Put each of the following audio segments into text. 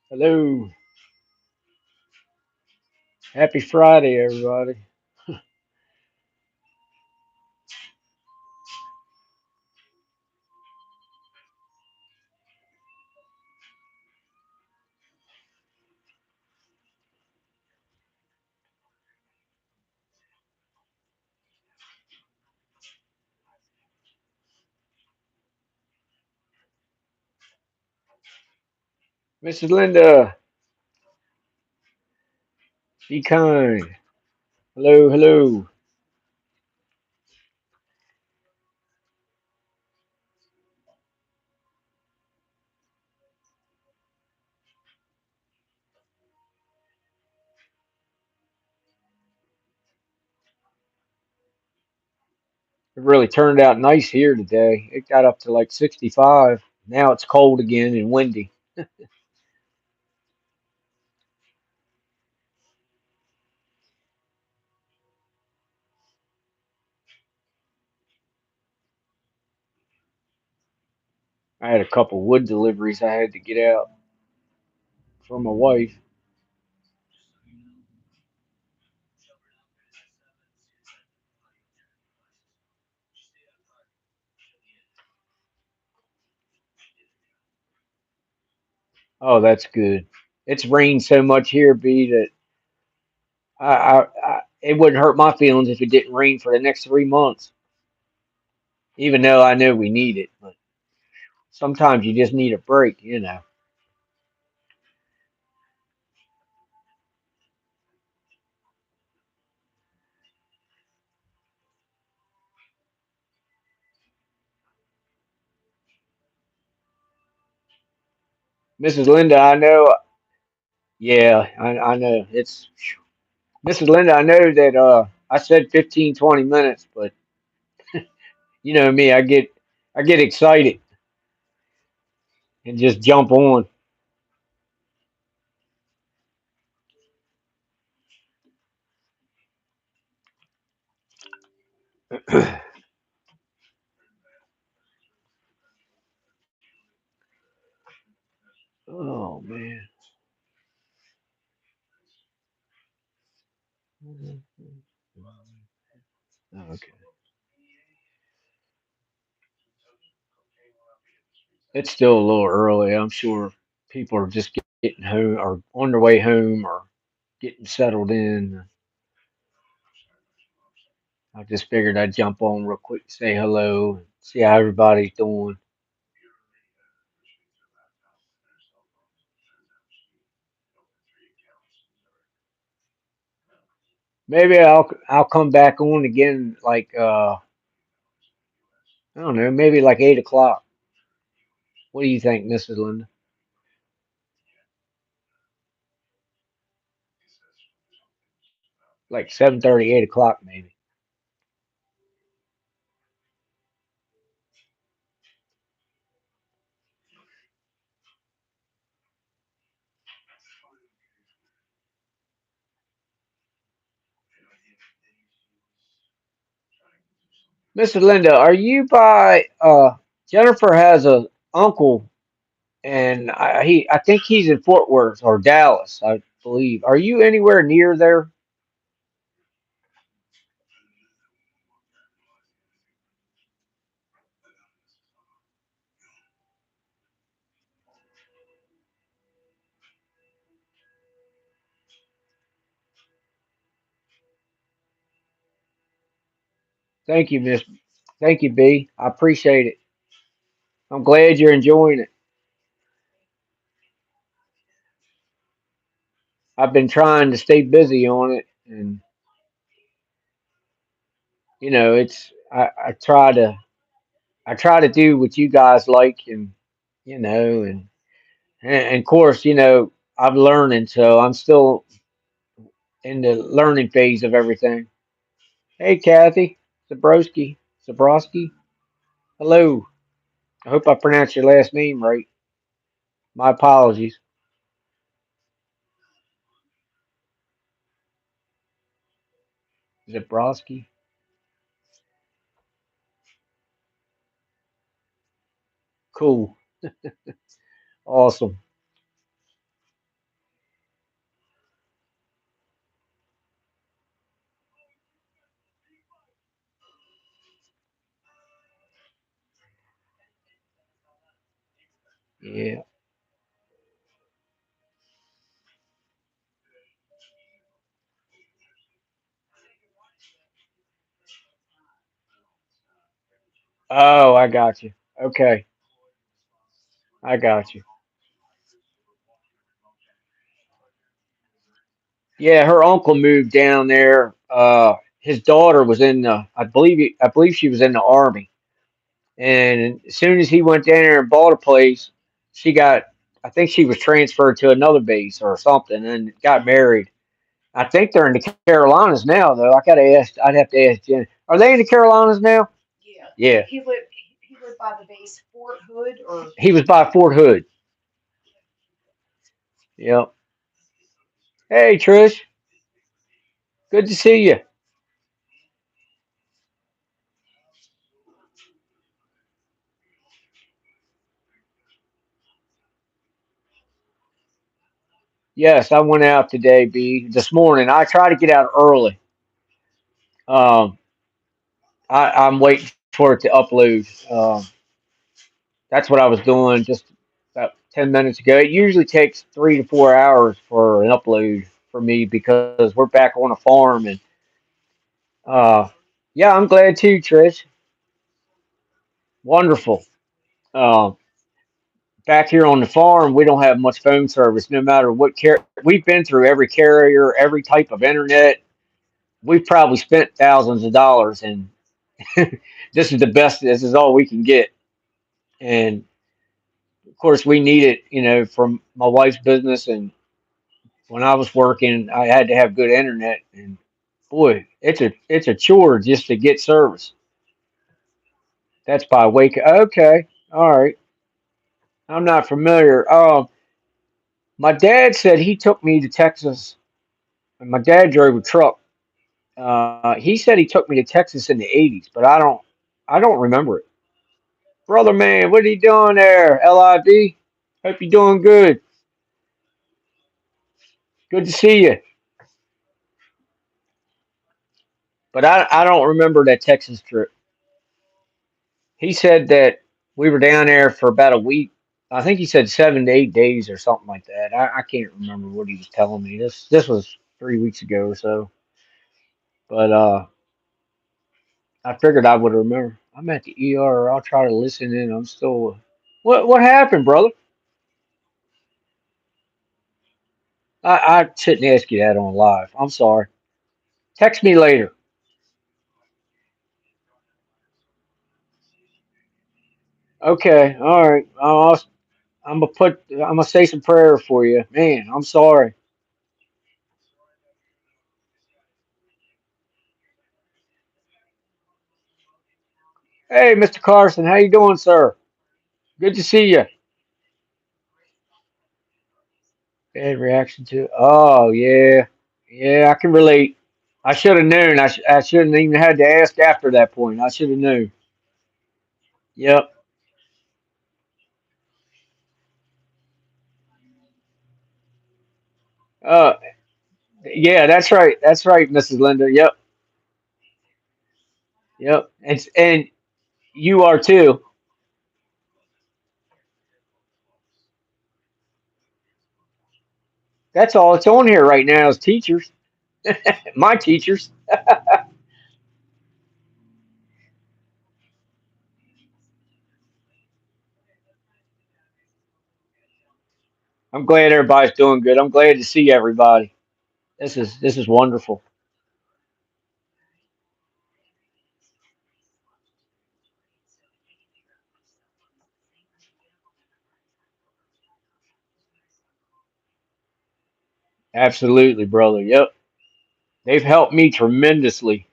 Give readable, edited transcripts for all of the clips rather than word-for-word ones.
Hello. Happy Friday, everybody. Mrs. Linda, be kind. Hello, hello. It really turned out nice here today. It got up to like 65. Now it's cold again and windy. I had a couple wood deliveries I had to get out for my wife. Oh, that's good. It's rained so much here, B, that it wouldn't hurt my feelings if it didn't rain for the next 3 months. Even though I know we need it, but sometimes you just need a break. Mrs. Linda, I know. Yeah, I know. It's Mrs. Linda, I know that I said 15, 20 minutes, but you know me, I get excited and just jump on. Oh man. Okay. It's still a little early. I'm sure people are just getting home or on their way home or getting settled in. I just figured I'd jump on real quick, say hello, and see how everybody's doing. Maybe I'll come back on again like I don't know, maybe like 8 o'clock. What do you think, Mrs. Linda? Like 7:30, 8 o'clock maybe. Mrs. Linda, are you by Jennifer has a uncle and I think he's in Fort Worth or Dallas, I believe. Are you anywhere near there? Thank you, Miss. Thank you, B. I appreciate it. I'm glad you're enjoying it. I've been trying to stay busy on it, and it's I try to do what you guys like, and and of course, I'm learning, so I'm still in the learning phase of everything. Hey, Kathy, Zabrowski. Hello. I hope I pronounced your last name right. My apologies. Zabrowski. Cool. Awesome. Yeah. Oh, I got you. Okay, I got you. Yeah, her uncle moved down there. His daughter was in the, I believe she was in the army. And as soon as he went down there and bought a place, she got, I think she was transferred to another base or something and got married. I think they're in the Carolinas now, though. I gotta ask. I'd have to ask Jen. Are they in the Carolinas now? Yeah. He was by Fort Hood. Yep. Hey, Trish. Good to see you. Yes, I went out today, B. This morning. I try to get out early. Um, I'm waiting for it to upload. That's what I was doing just about 10 minutes ago. It usually takes 3 to 4 hours for an upload for me because we're back on a farm and uh, yeah, I'm glad too, Trish. Wonderful. Um, Back here on the farm, we don't have much phone service. No matter what we've been through every carrier, every type of internet. We've probably spent thousands of dollars, and this is the best. This is all we can get. And of course, we need it, from my wife's business. And when I was working, I had to have good internet. And boy, it's a chore just to get service. That's by Wake. Okay, all right. I'm not familiar. My dad said he took me to Texas, and my dad drove a truck. He said he took me to Texas in the '80s, but I don't remember it. Brother man, what are you doing there? LIB? Hope you're doing good. Good to see you. But I don't remember that Texas trip. He said that we were down there for about a week. I think he said 7 to 8 days or something like that. I can't remember what he was telling me. This was 3 weeks ago or so. But I figured I would remember. I'm at the ER. I'll try to listen in. I'm still. What happened, brother? I shouldn't ask you that on live. I'm sorry. Text me later. Okay. All right. I'm gonna say some prayer for you. Man, I'm sorry. Hey, Mr. Carson, how you doing, sir? Good to see you. Bad reaction to. Oh yeah, yeah. I can relate. I should have known. I shouldn't even had to ask after that point. I should have known. Yep. Uh, yeah. That's right. That's right, Mrs. Linda. Yep. Yep. And you are too. That's all it's on here right now is teachers. My teachers. I'm glad everybody's doing good. I'm glad to see everybody. This is wonderful. Absolutely, brother. Yep. They've helped me tremendously.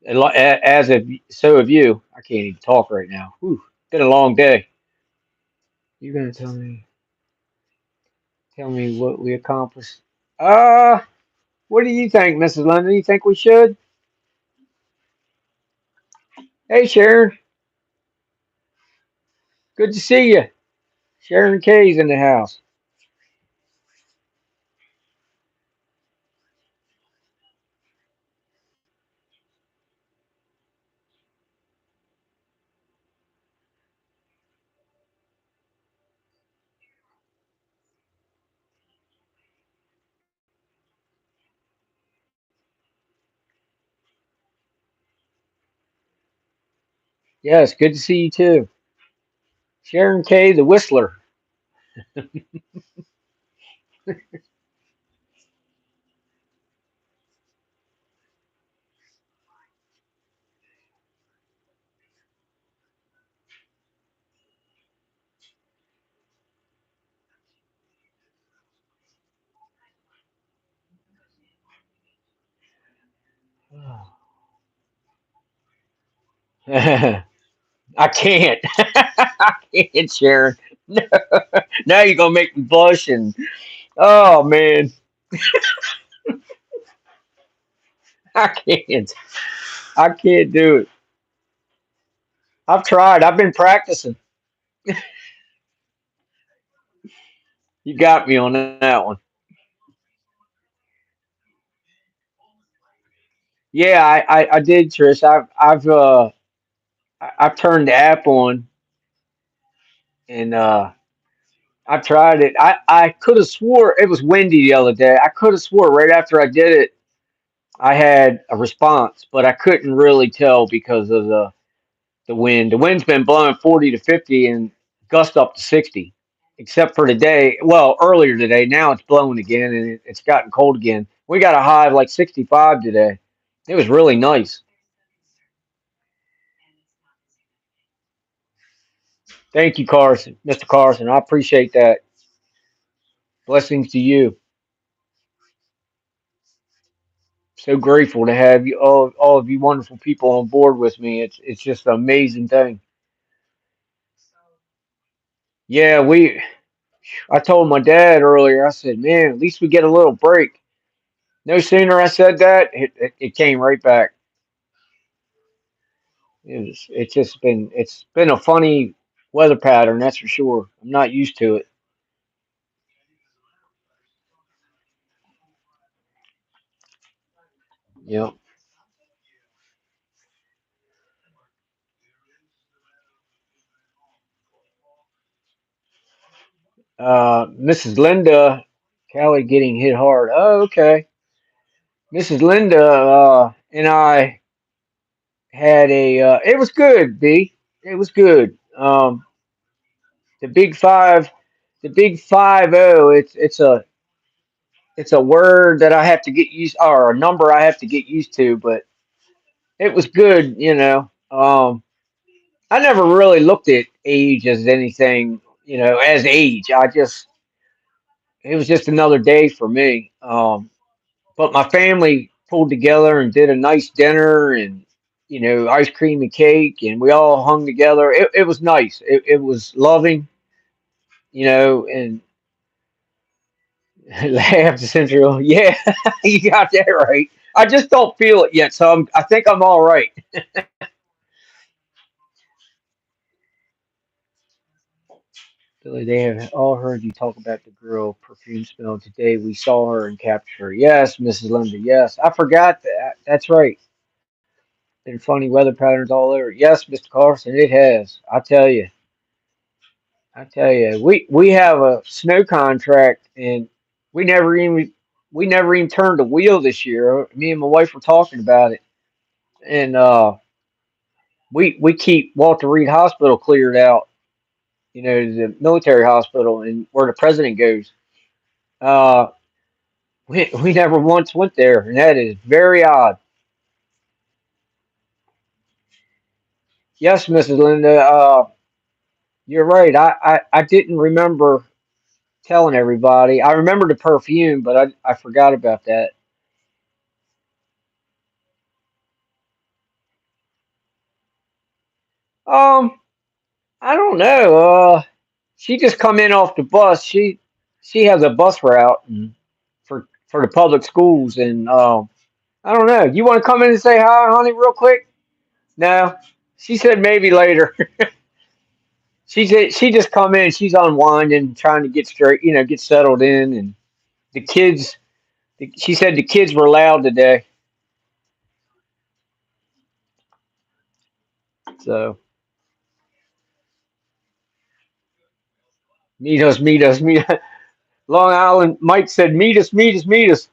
As of so have you. I can't even talk right now. Whew, been a long day. You're gonna tell me what we accomplished. Uh, what do you think, Mrs. London? You think we should? Hey, Sharon. Good to see you. Sharon Kay's in the house. Yes, good to see you too. Sharon K, the Whistler. I can't. I can't, Sharon. Now you're gonna make me blush and oh man, I can't. I can't do it. I've tried. I've been practicing. You got me on that one. Yeah, I did, Trish. I've turned the app on and I tried it. I could have swore it was windy the other day. I could have swore right after I did it, I had a response, but I couldn't really tell because of the wind. The wind's been blowing 40 to 50 and gust up to 60, except for today. Well, earlier today. Now it's blowing again and it's gotten cold again. We got a high of like 65 today. It was really nice. Thank you, Carson, Mr. Carson. I appreciate that. Blessings to you. So grateful to have you all of you wonderful people on board with me. It's just an amazing thing. Yeah, we I told my dad earlier, I said, man, at least we get a little break. No sooner I said that, it came right back. It's been a funny weather pattern, that's for sure. I'm not used to it. You know. Mrs. Linda Callie getting hit hard. Oh, okay. Mrs. Linda and I had a it was good, B. It was good. The big five the big 5-0. It's a word that I have to get used or a number I have to get used to, but it was good, you know. I never really looked at age as anything, you know, as age. I just it was just another day for me. But my family pulled together and did a nice dinner and you know ice cream and cake, and we all hung together. It was nice. It was loving, you know, and laughed central. Yeah, you got that right. I just don't feel it yet, so I think I'm all right. Billy, they have all heard you talk about the girl perfume smell today. We saw her and captured her. Yes, Mrs. Linda. Yes, I forgot that. That's right. Been funny weather patterns all over. Yes, Mr. Carson, it has. I tell you, we have a snow contract, and we never even we never even turned a wheel this year. Me and my wife were talking about it, and we keep Walter Reed Hospital cleared out. You know, the military hospital, and where the president goes. Uh, we never once went there, and that is very odd. Yes, Mrs. Linda, you're right. I didn't remember telling everybody. I remember the perfume, but I forgot about that. Um, I don't know. She just come in off the bus. She has a bus route and for the public schools, and I don't know. You want to come in and say hi, honey, real quick? No. She said maybe later. She said she just come in. She's unwinding, trying to get straight, you know, get settled in, and the kids. She said the kids were loud today, so meet us, meet. Long Island. Mike said meet us, meet us, meet us.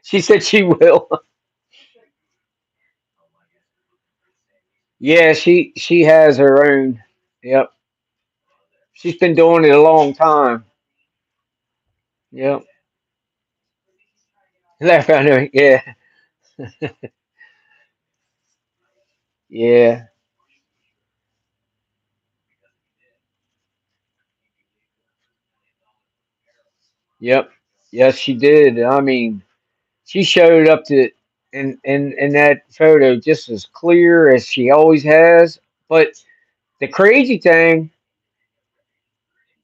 She said she will. Yeah, she has her own. Yep, she's been doing it a long time. Yep, left out there. Yeah, yeah, yep, yes, she did. I mean, she showed up to in that photo just as clear as she always has. But the crazy thing,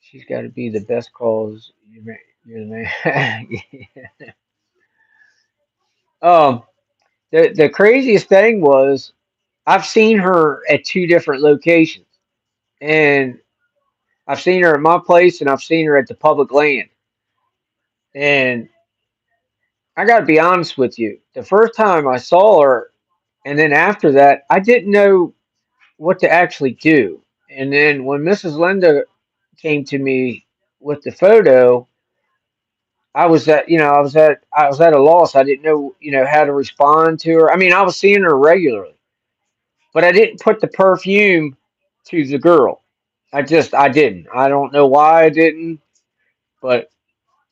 she's got to be the best cause you're the man. um, the craziest thing was I've seen her at two different locations, and I've seen her at my place, and I've seen her at the public land. And I got to be honest with you, the first time I saw her, and then after that, I didn't know what to actually do. And then when Mrs. Linda came to me with the photo, I was at a loss. I didn't know, how to respond to her. I mean, I was seeing her regularly, but I didn't put the perfume to the girl. I didn't. I don't know why I didn't, but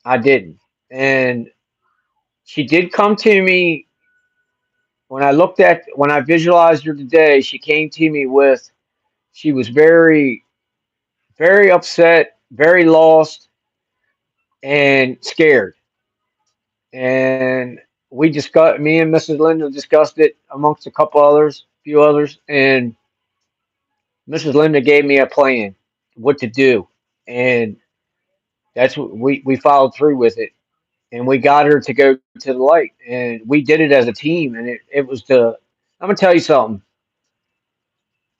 I didn't. And she did come to me when I visualized her today. She came to me with, she was very, very upset, very lost, and scared. And me and Mrs. Linda discussed it amongst a couple others, few others, and Mrs. Linda gave me a plan what to do. And that's what we followed through with it. And we got her to go to the light. And we did it as a team. And it was I'm going to tell you something.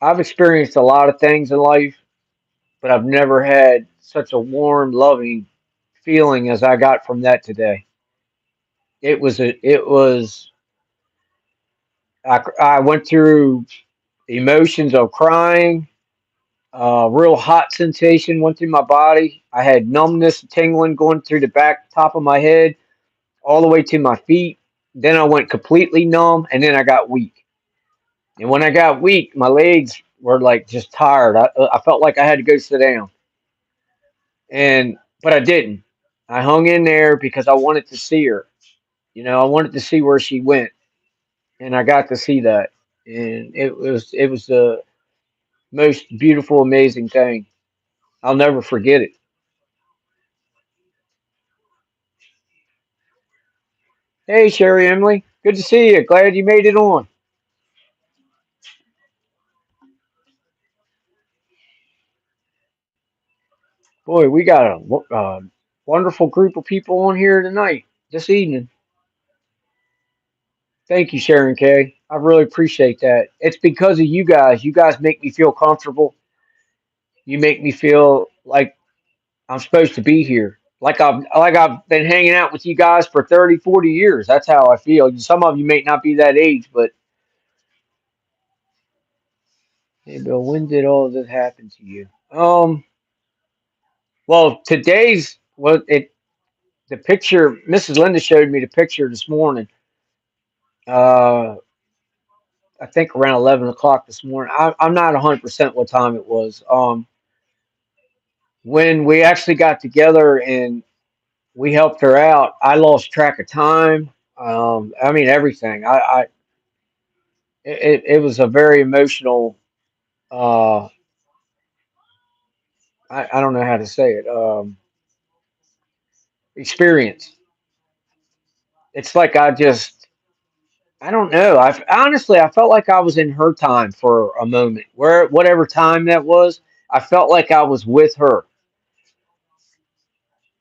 I've experienced a lot of things in life, but I've never had such a warm, loving feeling as I got from that today. It was, I went through emotions of crying, real hot sensation went through my body. I had numbness, tingling going through the back top of my head, all the way to my feet. Then I went completely numb, and then I got weak. And when I got weak, my legs were like just tired. I felt like I had to go sit down, and but I didn't. I hung in there because I wanted to see her. I wanted to see where she went, and I got to see that, and it was the most beautiful, amazing thing. I'll never forget it. Hey, Sherry Emily, good to see you. Glad you made it on. Boy, we got a wonderful group of people on here tonight, this evening. Thank you, Sharon Kay. I really appreciate that. It's because of you guys. You guys make me feel comfortable. You make me feel like I'm supposed to be here. Like I've been hanging out with you guys for 30, 40 years. That's how I feel. Some of you may not be that age, but hey, Bill, when did all of this happen to you? Well, the picture. Mrs. Linda showed me the picture this morning. Uh, I think around 11 o'clock this morning. I'm not 100% what time it was. When we actually got together and we helped her out, I lost track of time. I mean everything. It was a very emotional. Uh, I don't know how to say it. Experience. It's like I don't know. I felt like I was in her time for a moment. Where whatever time that was, I felt like I was with her.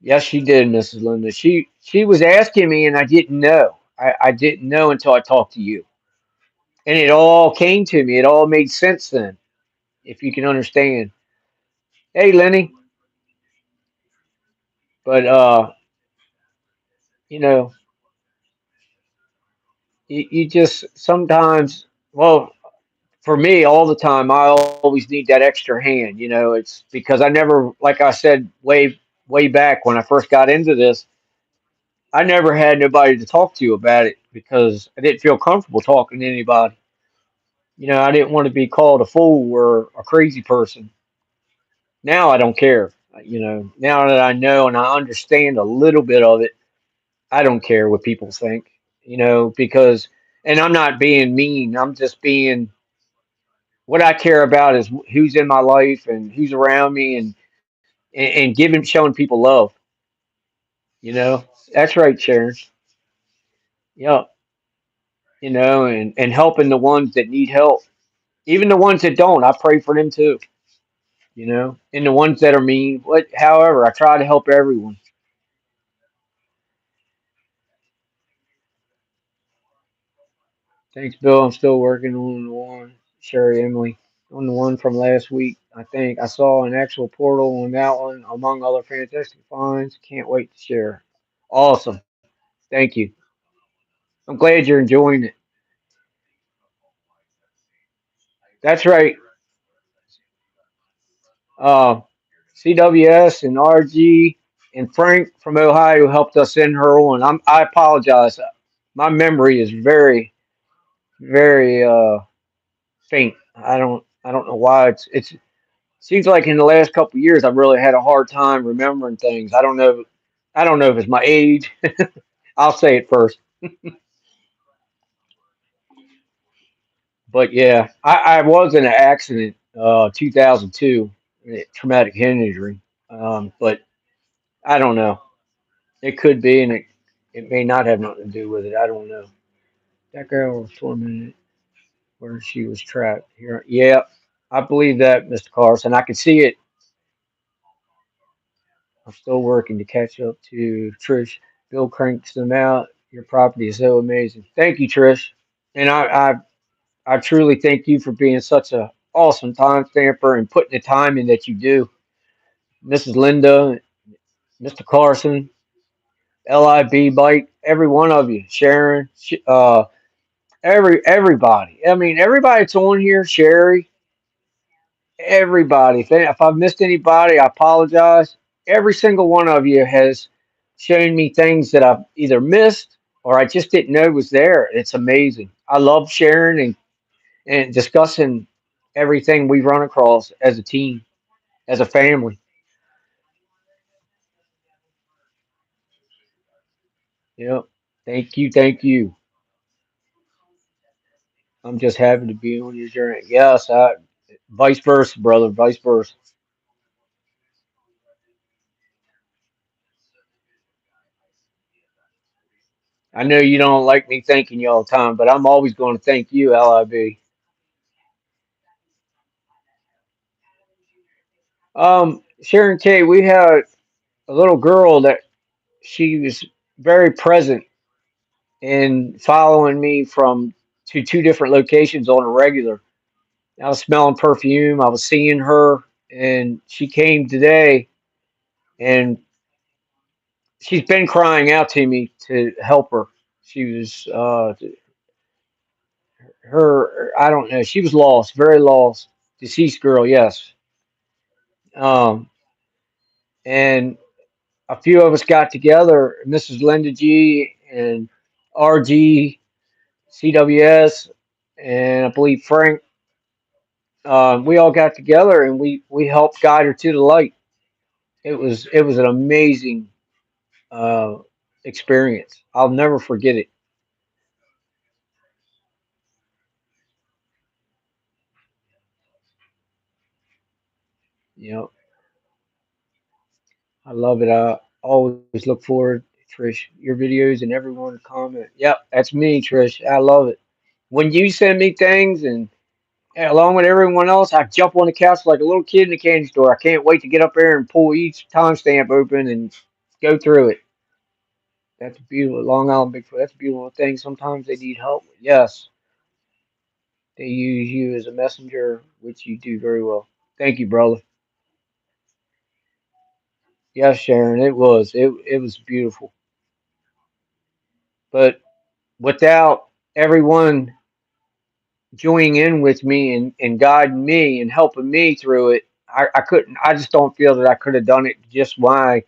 Yes, she did, Mrs. Linda. She was asking me, and I didn't know. I didn't know until I talked to you, and it all came to me. It all made sense then, if you can understand. Hey, Lenny, but you know, you just sometimes. Well, for me, all the time, I always need that extra hand. It's because I never, like I said, way back when I first got into this, I never had nobody to talk to about it because I didn't feel comfortable talking to anybody. I didn't want to be called a fool or a crazy person. Now I don't care. Now that I know and I understand a little bit of it, I don't care what people think, because, and I'm not being mean. I'm just being, what I care about is who's in my life and who's around me, and giving, showing people love, you know. That's right, Sharon. Yeah. And helping the ones that need help. Even the ones that don't, I pray for them too, And the ones that are mean, however, I try to help everyone. Thanks, Bill. I'm still working on the one, Sherry Emily, on the one from last week. I think I saw an actual portal on that one, among other fantastic finds. Can't wait to share. Awesome. Thank you. I'm glad you're enjoying it. That's right. Uh, CWS and RG and Frank from Ohio helped us send her on. I apologize. My memory is very, very faint. I don't know why. It's seems like in the last couple of years I've really had a hard time remembering things. I don't know if it's my age. I'll say it first. But yeah, I was in an accident 2002, traumatic head injury. But I don't know. It could be, and it may not have nothing to do with it. I don't know. That girl was tormented where she was trapped here. Yeah, I believe that, Mr. Carson. I can see it. I'm still working to catch up to Trish. Bill cranks them out. Your property is so amazing. Thank you, Trish. And I truly thank you for being such a awesome time stamper and putting the time in that you do. Mrs. Linda, Mr. Carson, LIB Bite, every one of you, Sharon, everybody. I mean, everybody that's on here, Sherry, everybody. If I've missed anybody, I apologize. Every single one of you has shown me things that I've either missed or I just didn't know was there. It's amazing. I love sharing and discussing everything we run across as a team, as a family. Yep. Thank you. Thank you. I'm just happy to be on your journey. Yes, vice versa, brother. Vice versa. I know you don't like me thanking you all the time, but I'm always going to thank you, LIB. Sharon K, we had a little girl that she was very present in following me from to two different locations on a regular. I was smelling perfume. I was seeing her, and she came today, and she's been crying out to me to help her. She was her. I don't know. She was lost, very lost, deceased girl. Yes. Um, and a few of us got together, Mrs. Linda G and RG, CWS, and I believe Frank. We all got together and we helped guide her to the light. It was an amazing uh, experience. I'll never forget it. You know, I love it. I always look forward, Trish, your videos and everyone comment. Yep, that's me, Trish. I love it. When you send me things and along with everyone else, I jump on the couch like a little kid in a candy store. I can't wait to get up there and pull each timestamp open and go through it. That's beautiful. Long Island Bigfoot. That's a beautiful thing. Sometimes they need help. Yes, they use you as a messenger, which you do very well. Thank you, brother. Yes, Sharon. It was beautiful. But without everyone joining in with me and guiding me and helping me through it, I couldn't. I just don't feel that I could have done it just why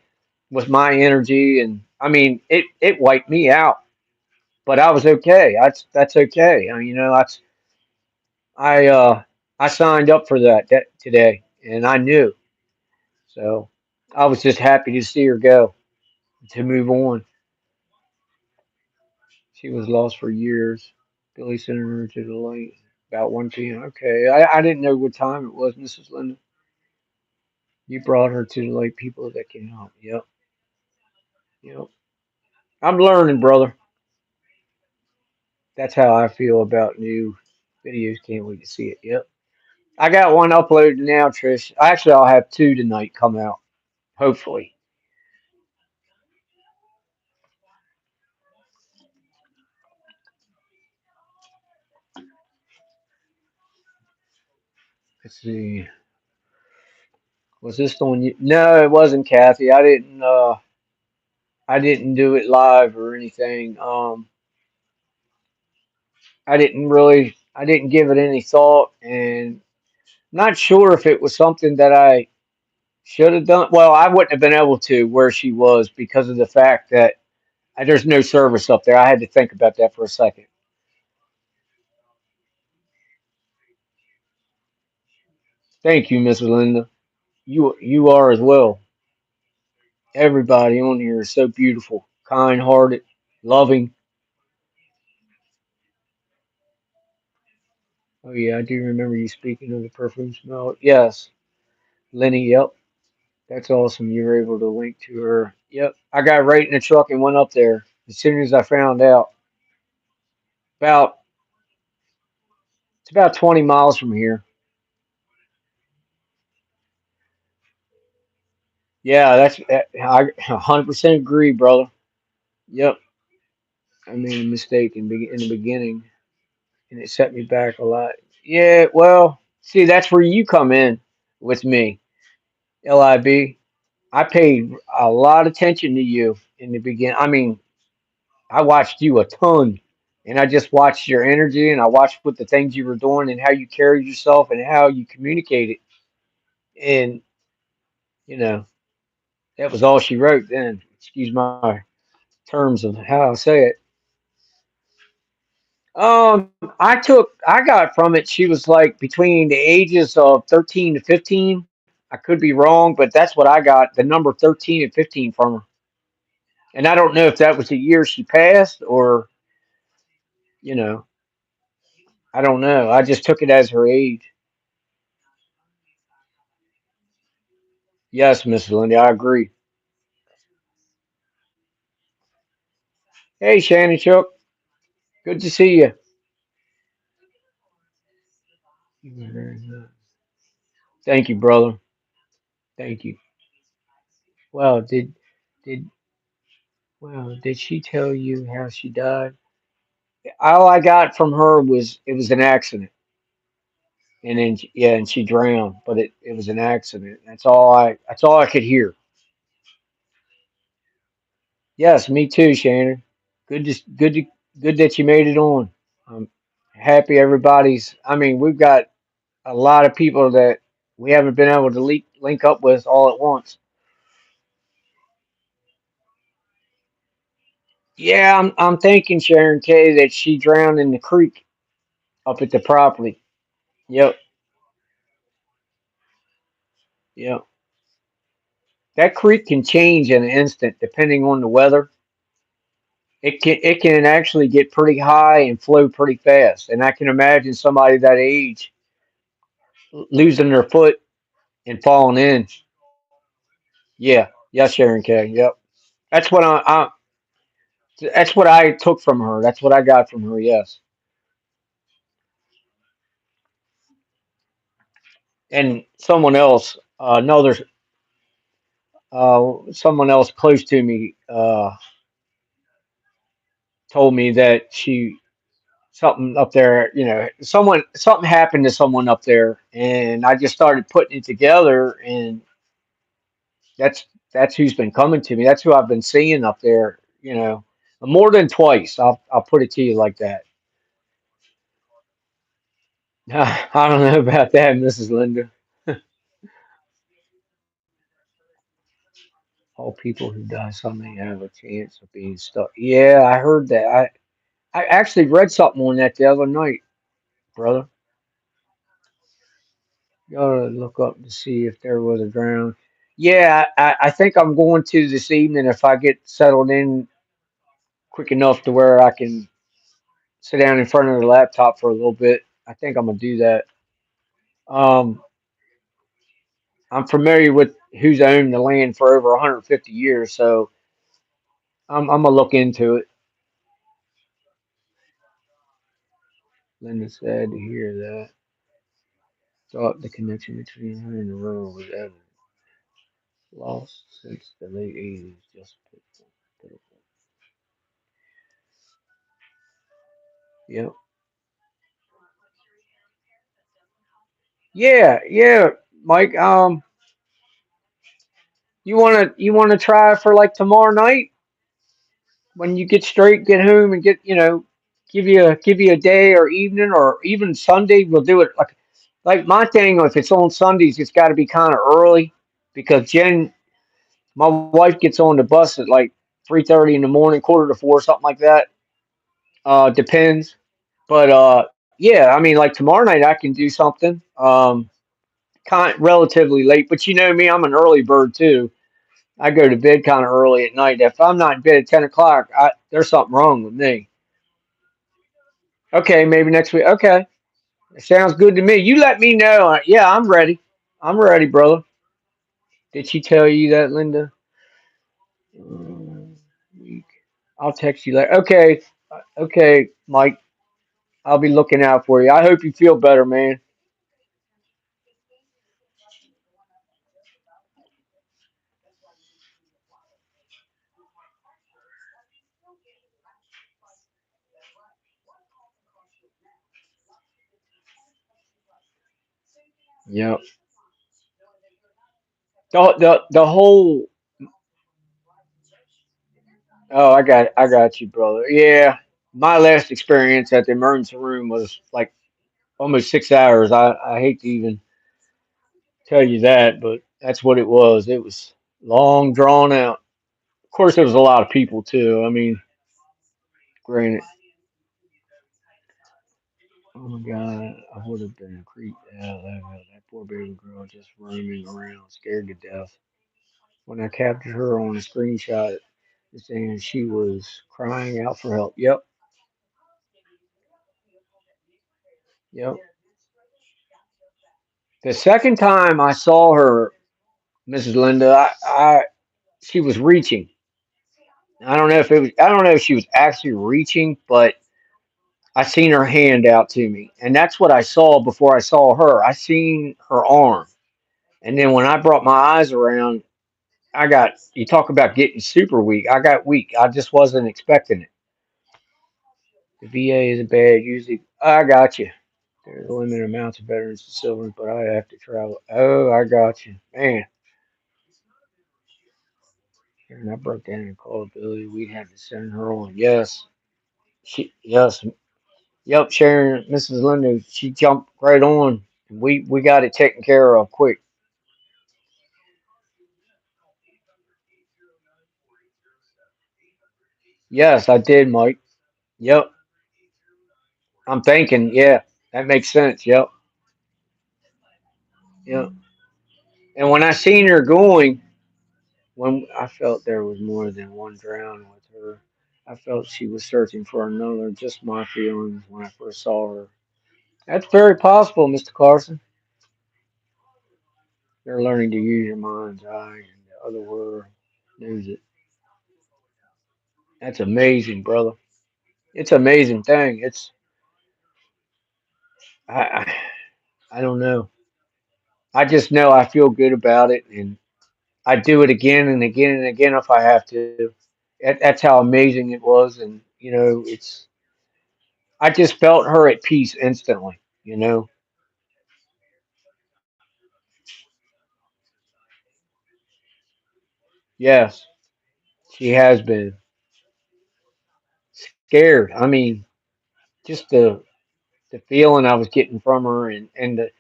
with my energy. And I mean, it wiped me out, but I was okay. That's okay. I mean, that's I I signed up for that today, and I knew. So I was just happy to see her go, to move on. She was lost for years. Billy sent her to the light about 1 p.m. Okay, I didn't know what time it was, Mrs. Linda. You brought her to the light. People that can help. Yep, yep. I'm learning, brother. That's how I feel about new videos. Can't wait to see it. Yep. I got one uploaded now, Trish. Actually, I'll have two tonight come out. Hopefully. Let's see. Was this the one you? No, it wasn't Kathy. I didn't. I didn't do it live or anything. I didn't really. I didn't give it any thought, and not sure if it was something that I should have done. Well, I wouldn't have been able to where she was because of the fact that there's no service up there. I had to think about that for a second. Thank you, Miss Linda. You are as well. Everybody on here is so beautiful, kind-hearted, loving. Oh yeah, I do remember you speaking of the perfume smell. Yes, Lenny. Yep, that's awesome. You were able to link to her. Yep, I got right in the truck and went up there as soon as I found out. About it's about 20 miles from here. Yeah, I 100% agree, brother. Yep, I made a mistake in the beginning, and it set me back a lot. Yeah, well, see, that's where you come in with me, LIB. I paid a lot of attention to you in the beginning. I mean, I watched you a ton, and I just watched your energy, and I watched what the things you were doing, and how you carried yourself, and how you communicated. And you know, that was all she wrote. Then, excuse my terms of how I say it. I got from it. She was like between the ages of 13 to 15. I could be wrong, but that's what I got. The number 13 and 15 from her. And I don't know if that was the year she passed or, you know, I don't know. I just took it as her age. Yes, Miss Linda, I agree. Hey, Shannon Chuck, good to see you. Thank you, brother. Thank you. Well, did did she tell you how she died? All I got from her was it was an accident, and then yeah, and she drowned, but it was an accident. That's all I could hear. Yes, me too, Shannon. Good that you made it on. I'm happy everybody's. I mean, we've got a lot of people that we haven't been able to link up with all at once. Yeah, I'm thinking Sharon K that she drowned in the creek up at the property. Yep, yep. That creek can change in an instant depending on the weather. It can actually get pretty high and flow pretty fast. And I can imagine somebody that age losing their foot and falling in. Yeah, yes, Sharon K. Yep, that's what that's what I took from her. That's what I got from her. Yes, and someone else, someone else close to me, told me that she something up there. You know, something happened to someone up there, and I just started putting it together, and that's that's who's been coming to me. That's who I've been seeing up there. You know, more than twice. I'll put it to you like that. I don't know about that, Mrs. Linda. All people who die someday have a chance of being stuck. Yeah, I heard that. I actually read something on that the other night, brother. Gotta look up to see if there was a drown. Yeah, I think I'm going to this evening if I get settled in quick enough to where I can sit down in front of the laptop for a little bit. I think I'm gonna do that. Um, I'm familiar with who's owned the land for over 150 years, so I'm gonna look into it. Linda said to hear that. Thought the connection between her and the river was evident. Lost since the late 80s. Just pitiful. Yep. Yeah, yeah, Mike. You wanna try for like tomorrow night when you get straight, get home, and get give you a day or evening or even Sunday. We'll do it like my thing. If it's on Sundays, it's got to be kind of early because Jen, my wife, gets on the bus at like 3:30 in the morning, quarter to four, something like that. Depends, but yeah. I mean, like tomorrow night, I can do something. Kind relatively late, but you know me, I'm an early bird too. I go to bed kind of early at night. If I'm not in bed at 10 o'clock, there's something wrong with me. Okay, maybe next week. Okay, it sounds good to me. You let me know. Yeah, I'm ready. I'm ready, brother. Did she tell you that, Linda? Mm, week. I'll text you later. Okay, okay, Mike. I'll be looking out for you. I hope you feel better, man. Yep. The whole. Oh, I got you, brother. Yeah, my last experience at the emergency room was like almost 6 hours. I hate to even tell you that, but that's what it was. It was long, drawn out. Of course, there was a lot of people too. I mean, granted. Oh my God, I would have been creeped out. That poor baby girl just roaming around, scared to death. When I captured her on a screenshot, it's saying she was crying out for help. Yep, yep. The second time I saw her, Mrs. Linda, she was reaching. I don't know if she was actually reaching, but I seen her hand out to me, and that's what I saw before I saw her. I seen her arm, and then when I brought my eyes around, you talk about getting super weak. I got weak. I just wasn't expecting it. The VA isn't bad. Usually, I got you. There's a limited amount of veterans facilities, but I have to travel. Oh, I got you, man. And I broke down in call ability. We'd have to send her on. Yes, yes, yep. Sharon, Mrs. Linda, she jumped right on. We got it taken care of quick. Yes, I did, Mike. Yep. I'm thinking. Yeah, that makes sense. Yep. Yep. And when I seen her going, when I felt there was more than one drown with her, I felt she was searching for another. Just my feelings when I first saw her. That's very possible, Mr. Carson. You're learning to use your mind's eye, and the other world knows it. That's amazing, brother. It's an amazing thing. I, I, I don't know. I just know I feel good about it, and I do it again and again and again if I have to. That's how amazing it was, and it's. I just felt her at peace instantly. You know. Yes, she has been scared. I mean, just the feeling I was getting from her, and and the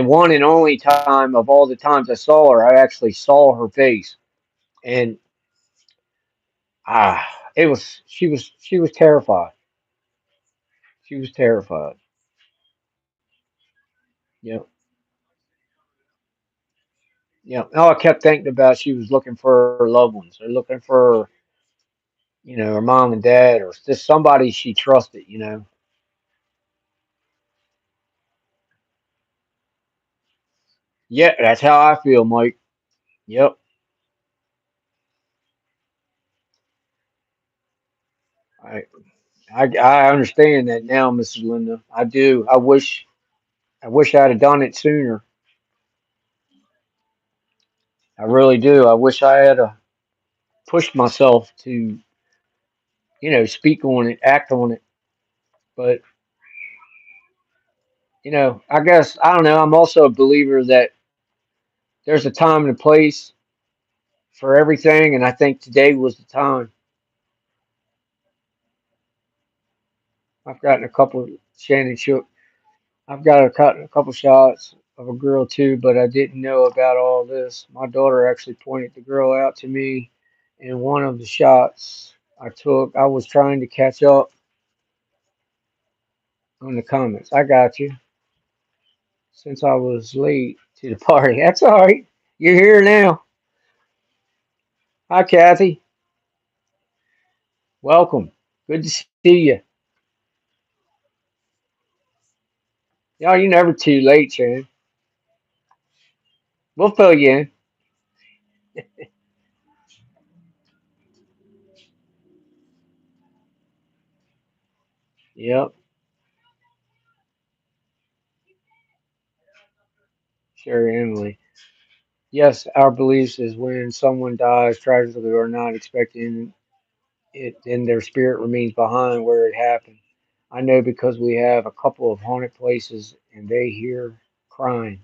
one and only time of all the times I saw her, I actually saw her face, and ah, she was terrified. She was terrified. Yep. You know, all I kept thinking about, she was looking for her loved ones, or looking for, her mom and dad, or just somebody she trusted. Yeah, that's how I feel, Mike. Yep. I I understand that now, Mrs. Linda. I do. I wish I'd have done it sooner. I really do. I wish I had pushed myself to, speak on it, act on it. But, I guess I don't know. I'm also a believer that there's a time and a place for everything, and I think today was the time. I've gotten a couple. Shannon shook. I've got a couple shots of a girl too, but I didn't know about all this. My daughter actually pointed the girl out to me in one of the shots I took. I was trying to catch up on the comments. I got you since I was late to the party. That's all right. You're here now. Hi, Kathy. Welcome. Good to see you. Y'all, you're never too late, Shannon. We'll fill you in. Yep. Sure, Emily. Yes, our beliefs is when someone dies tragically or not expecting it, then their spirit remains behind where it happened. I know because we have a couple of haunted places and they hear crying.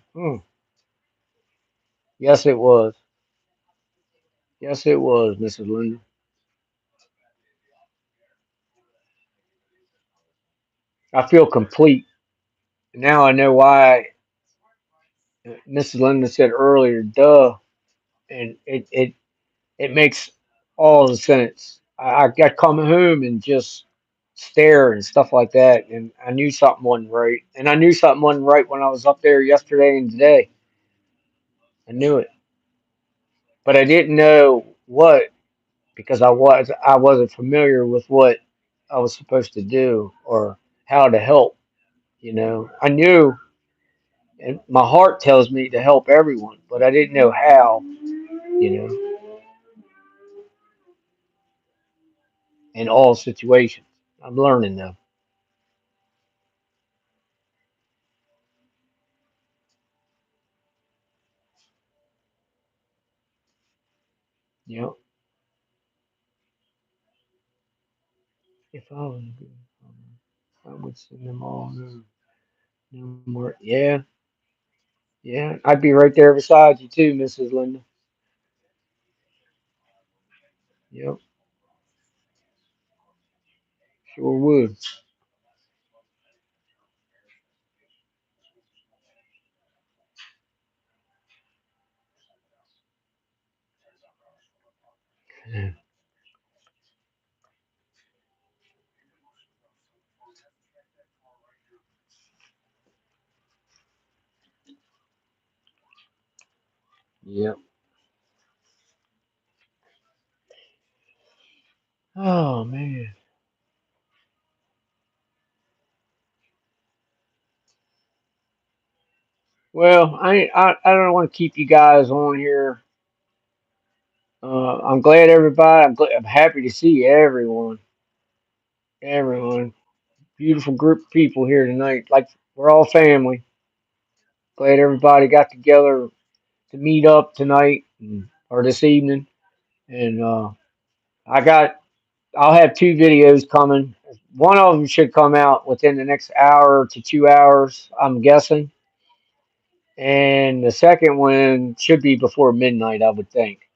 Yes, it was. Yes, it was, Mrs. Linda. I feel complete. Now I know why Mrs. Linda said earlier, duh, and it makes all the sense. I got coming home and just stare and stuff like that, and I knew something wasn't right. And I knew something wasn't right when I was up there yesterday and today. I knew it, but I didn't know what because I wasn't familiar with what I was supposed to do or how to help. I knew, and my heart tells me to help everyone, but I didn't know how. You know, in all situations, I'm learning though. You know, if I was good, I would send them all. No, no more. Yeah, yeah. I'd be right there beside you too, Mrs. Linda. Yep, sure would. Yep. Oh man. Well, I don't want to keep you guys on here. I'm glad everybody. I'm happy to see everyone. Everyone. Beautiful group of people here tonight. Like we're all family. Glad everybody got together to meet up tonight or this evening. And I got. I'll have two videos coming. One of them should come out within the next hour to 2 hours. I'm guessing. And the second one should be before midnight, I would think.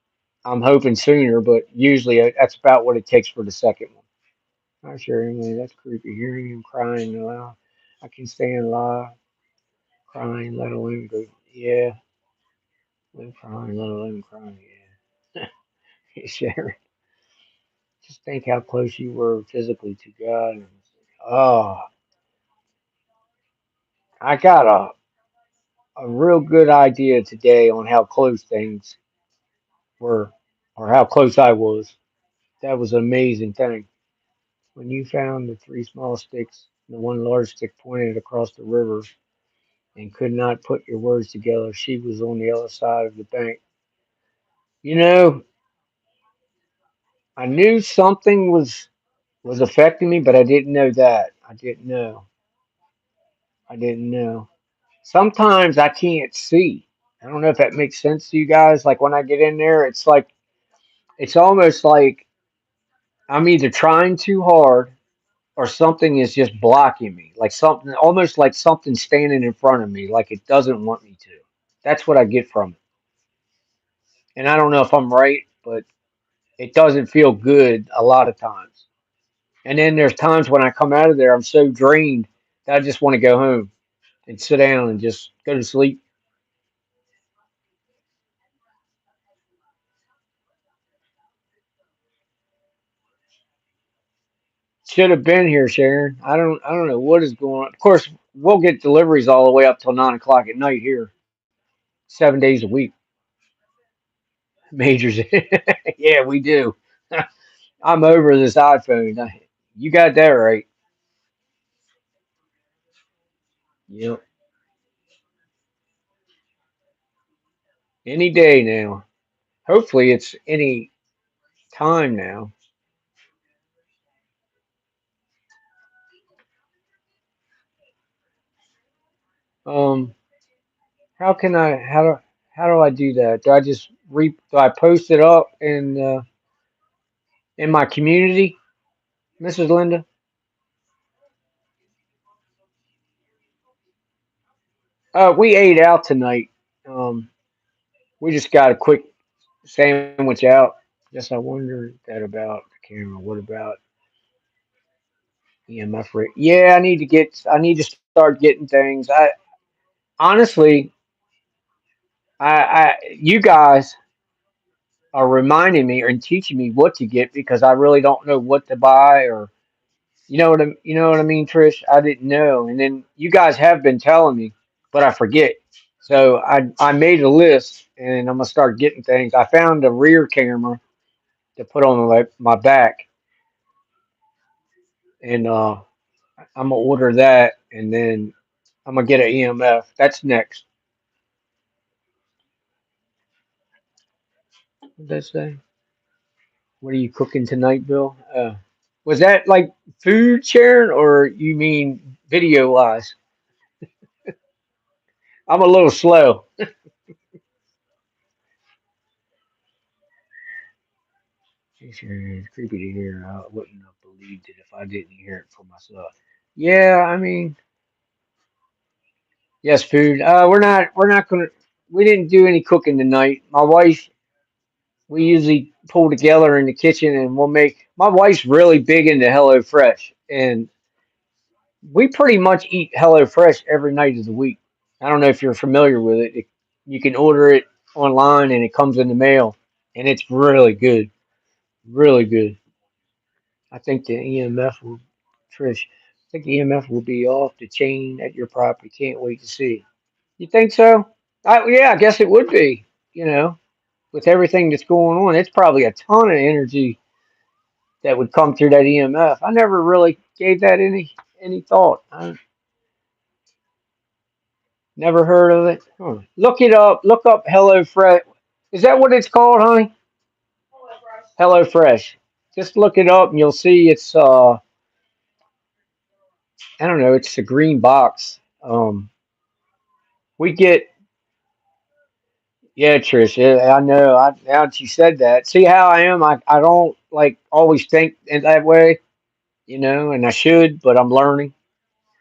I'm hoping sooner, but usually that's about what it takes for the second one. I'm sure, Emily, that's creepy. Hearing him crying aloud. I can stand live, crying, let alone go. Yeah, let crying, let alone crying. Yeah. Sharon, just think how close you were physically to God. Oh, I got a real good idea today on how close things were, or how close I was. That was an amazing thing. When you found the three small sticks, the one large stick pointed across the river, and could not put your words together, she was on the other side of the bank. You know, I knew something was affecting me, but I didn't know that. I didn't know. I didn't know. Sometimes I can't see. I don't know if that makes sense to you guys. Like when I get in there, it's like it's almost like I'm either trying too hard or something is just blocking me. Like something almost like something standing in front of me, like it doesn't want me to. That's what I get from it. And I don't know if I'm right, but it doesn't feel good a lot of times. And then there's times when I come out of there, I'm so drained that I just want to go home and sit down and just go to sleep. Should have been here, Sharon. I don't know what is going on. Of course, we'll get deliveries all the way up till 9 o'clock at night here, 7 days a week. Majors. Yeah, we do. I'm over this iPhone. You got that right. Yep. Any day now. Hopefully it's any time now. Um, how do I do that? Do I just do I post it up in my community, Mrs. Linda? We ate out tonight. Um, we just got a quick sandwich out. Guess I wondered that about the camera. What about EMF rate? Yeah, I need to start getting things. I honestly, you guys are reminding me and teaching me what to get because I really don't know what to buy or you know what I mean, Trish. I didn't know, and then you guys have been telling me, but I forget. So I made a list and I'm gonna start getting things. I found a rear camera to put on my back, and I'm gonna order that, and then I'm gonna get an EMF. That's next. What did I say? What are you cooking tonight, Bill? Was that like food, Sharon, or you mean video wise? I'm a little slow. It's creepy to hear. I wouldn't have believed it if I didn't hear it for myself. Yeah, I mean, yes, food. We're not gonna. We didn't do any cooking tonight. My wife. We usually pull together in the kitchen and we'll make. My wife's really big into HelloFresh, and we pretty much eat HelloFresh every night of the week. I don't know if you're familiar with it. You can order it online and it comes in the mail, and it's really good. Really good. I think the EMF will, Trish, I think the EMF will be off the chain at your property. Can't wait to see. You think so? Yeah, I guess it would be. You know, with everything that's going on, it's probably a ton of energy that would come through that EMF. I never really gave that any thought. I never heard of it. Huh. Look it up. Look up HelloFresh. Is that what it's called, honey? HelloFresh. Just look it up and you'll see it's I don't know, it's a green box. We get yeah, Trish. Yeah, I know. Now that you said that, see how I am. I don't like always think in that way, and I should, but I'm learning.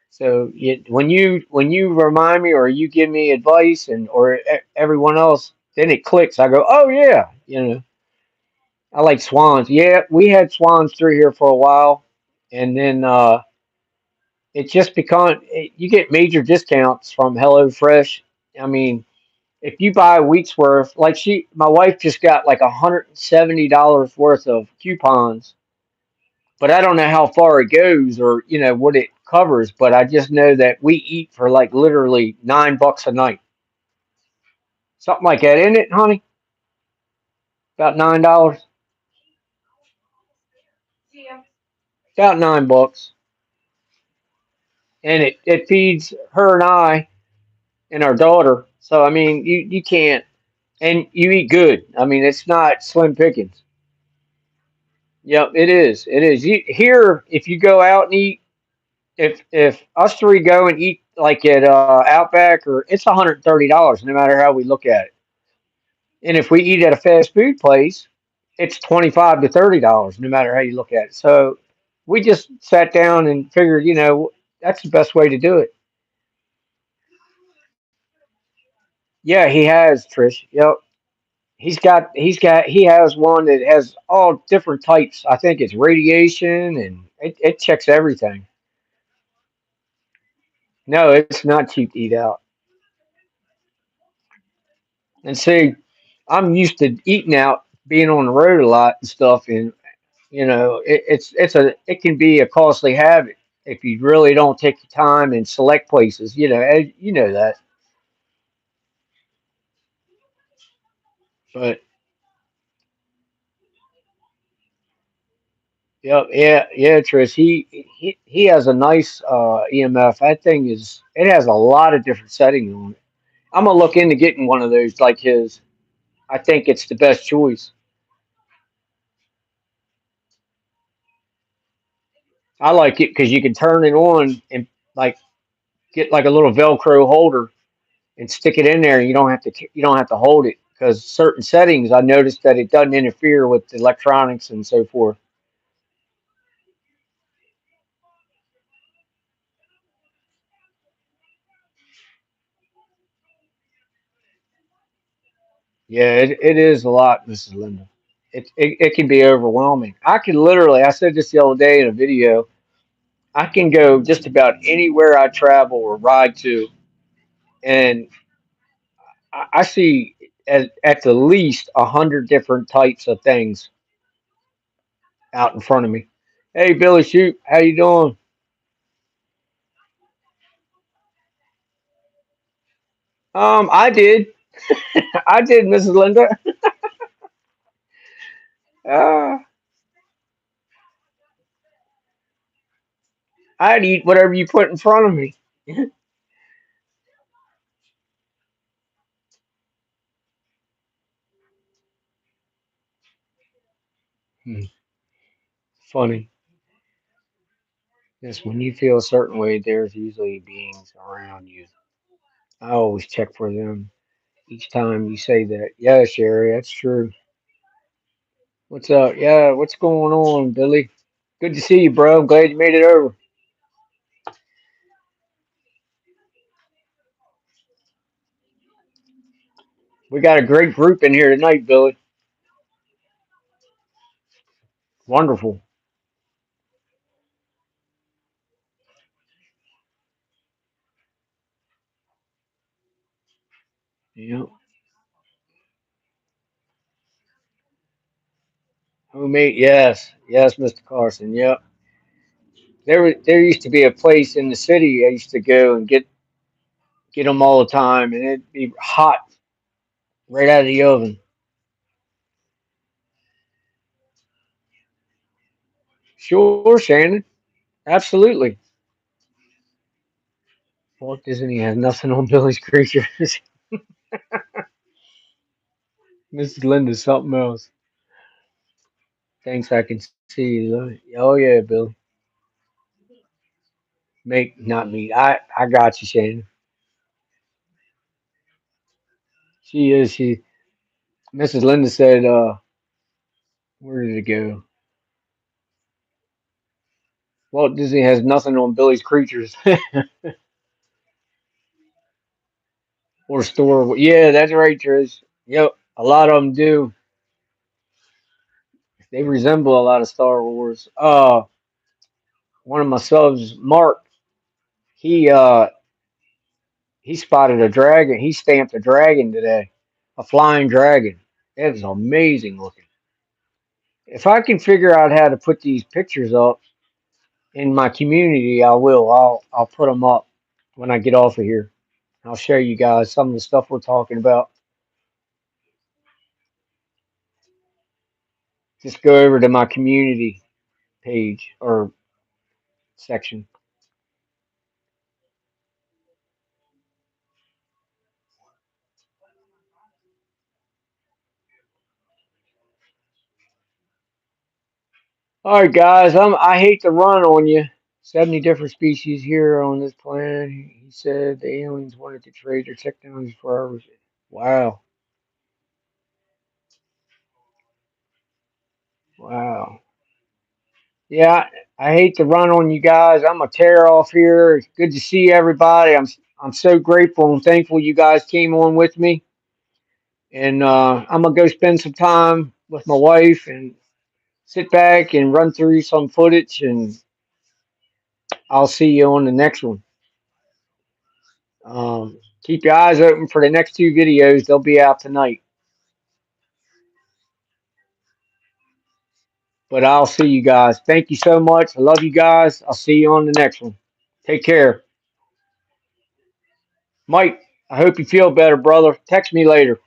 So when you remind me or you give me advice and or everyone else, then it clicks. I go, oh yeah, I like swans. Yeah, we had swans through here for a while, and then it just you get major discounts from HelloFresh. I mean, if you buy a week's worth, like my wife just got like $170 worth of coupons, but I don't know how far it goes or what it covers. But I just know that we eat for like literally $9 a night. something like that, isn't it, honey? About $9. About $9, and it feeds her and I and our daughter. So I mean, you can't, and you eat good. I mean, it's not slim pickings. Yep, it is. It is. Here, if you go out and eat, if us three go and eat like at Outback, or it's $130 no matter how we look at it. And if we eat at a fast food place, it's $25 to $30 no matter how you look at it. So we just sat down and figured, that's the best way to do it. Yeah, he has, Trish. Yep. He has one that has all different types. I think it's radiation, and it checks everything. No, it's not cheap to eat out. And see, I'm used to eating out, being on the road a lot and stuff, and it can be a costly habit if you really don't take the time and select places. You know that. But yep, yeah, yeah, Trish. He has a nice EMF. That thing it has a lot of different settings on it. I'm gonna look into getting one of those like his. I think it's the best choice. I like it because you can turn it on and like get like a little Velcro holder and stick it in there. And you don't have to hold it because certain settings I noticed that it doesn't interfere with electronics and so forth. Yeah, it is a lot, Mrs. Linda. It can be overwhelming. I said this the other day in a video. I can go just about anywhere I travel or ride to, and I see at the least 100 different types of things out in front of me. Hey, Billy Shoot, how you doing? I did, I did, Mrs. Linda. Uh, I'd eat whatever you put in front of me. Hmm, funny. Yes, when you feel a certain way, there's usually beings around you. I always check for them each time you say that. Yeah, Sherry, that's true. What's up? Yeah, what's going on, Billy? Good to see you, bro. I'm glad you made it over. We got a great group in here tonight, Billy. Wonderful. Yeah. Homemade, yes. Yes, Mr. Carson. Yep. There used to be a place in the city I used to go and get them all the time, and it'd be hot right out of the oven. Sure, Shannon. Absolutely. Walt Disney has nothing on Billy's Creatures. Mrs. Linda's something else. Thanks, I can see. Oh yeah, Billy. Make not me. I got you, Shannon. She is. She. Mrs. Linda said. Where did it go? Walt Disney has nothing on Billy's Creatures or store. Yeah, that's right, Trish. Yep. A lot of them do. They resemble a lot of Star Wars. One of my subs, Mark. He uh he spotted a dragon. He stamped a dragon today, a flying dragon. It was amazing looking. If I can figure out how to put these pictures up in my community, I will. I'll put them up when I get off of here. I'll show you guys some of the stuff we're talking about. Just go over to my community page or section. All right, guys. I hate to run on you. 70 different species here on this planet. He said the aliens wanted to trade their technology for ours. Wow. Wow. Yeah, I hate to run on you guys. I'm a tear off here. It's good to see everybody. I'm so grateful and thankful you guys came on with me. And I'm gonna go spend some time with my wife and sit back and run through some footage. And I'll see you on the next one. Keep your eyes open for the next two videos. They'll be out tonight. But I'll see you guys. Thank you so much. I love you guys. I'll see you on the next one. Take care. Mike, I hope you feel better, brother. Text me later.